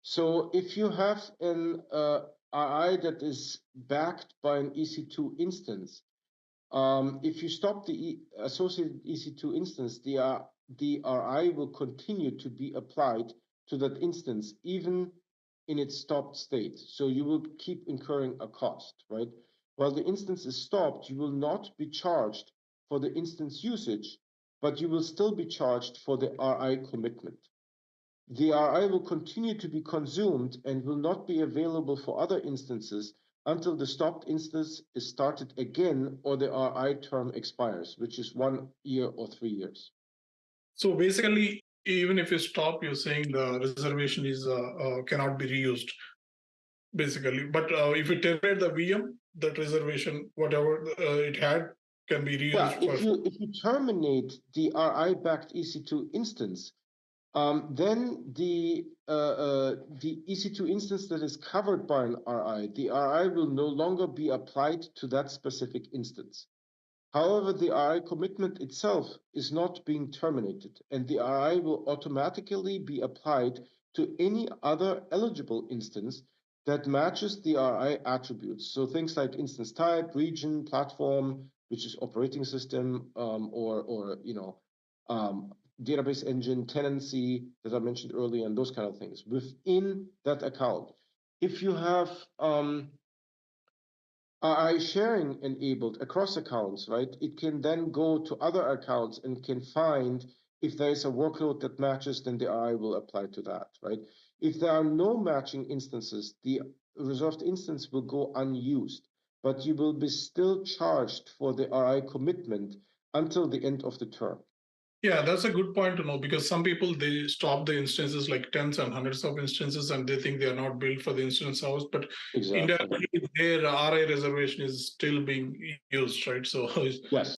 So if you have an RI that is backed by an EC2 instance, if you stop the associated EC2 instance, the RI will continue to be applied to that instance, even in its stopped state. So you will keep incurring a cost, right? While the instance is stopped, you will not be charged for the instance usage, but you will still be charged for the RI commitment. The RI will continue to be consumed and will not be available for other instances until the stopped instance is started again or the RI term expires, which is 1 year or 3 years. So basically, even if you stop, you're saying the reservation is cannot be reused, basically. But if you terminate the VM, that reservation, whatever it had, can be reused. Yeah, if you terminate the RI-backed EC2 instance, then the EC2 instance that is covered by an RI, the RI will no longer be applied to that specific instance. However, the RI commitment itself is not being terminated, and the RI will automatically be applied to any other eligible instance that matches the RI attributes. So things like instance type, region, platform, which is operating system, or database engine, tenancy that I mentioned earlier, and those kind of things within that account. If you have RI sharing enabled across accounts, right, it can then go to other accounts and can find if there is a workload that matches, then the RI will apply to that, right? If there are no matching instances, the reserved instance will go unused, but you will be still charged for the RI commitment until the end of the term. Yeah, that's a good point to know, because some people, they stop the instances like tens and hundreds of instances and they think they are not built for the instance house, but indirectly their RI reservation is still being used, right? So yes,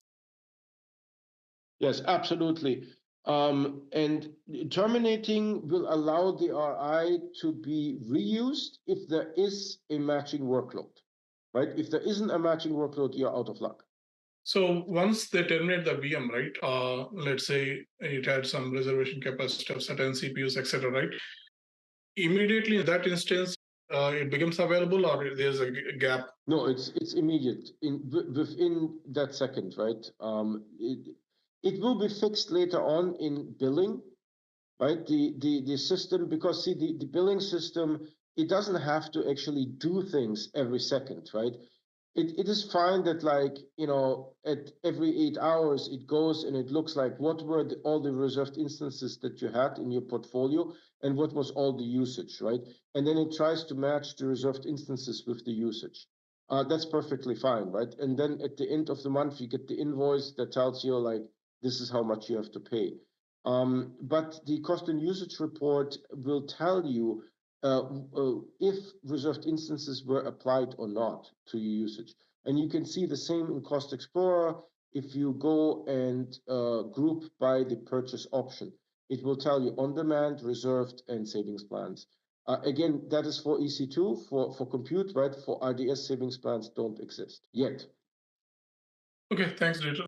absolutely. And terminating will allow the RI to be reused if there is a matching workload, right? If there isn't a matching workload, you're out of luck. So once they terminate the VM, right? Let's say it had some reservation capacity of certain CPUs, etc., right? Immediately in that instance, it becomes available, or there's a gap? No, it's immediate within that second, right? It will be fixed later on in billing, right? The system, because see the billing system, it doesn't have to actually do things every second, right? It is fine that, like, at every 8 hours it goes and it looks like what were all the reserved instances that you had in your portfolio and what was all the usage, right? And then it tries to match the reserved instances with the usage. That's perfectly fine, right? And then at the end of the month you get the invoice that tells you, like, this is how much you have to pay. But the cost and usage report will tell you if reserved instances were applied or not to your usage. And you can see the same in Cost Explorer. If you go and group by the purchase option, it will tell you on demand, reserved, and savings plans. Again, that is for EC2, for compute, right? For RDS, savings plans don't exist yet. Okay, thanks, Dieter.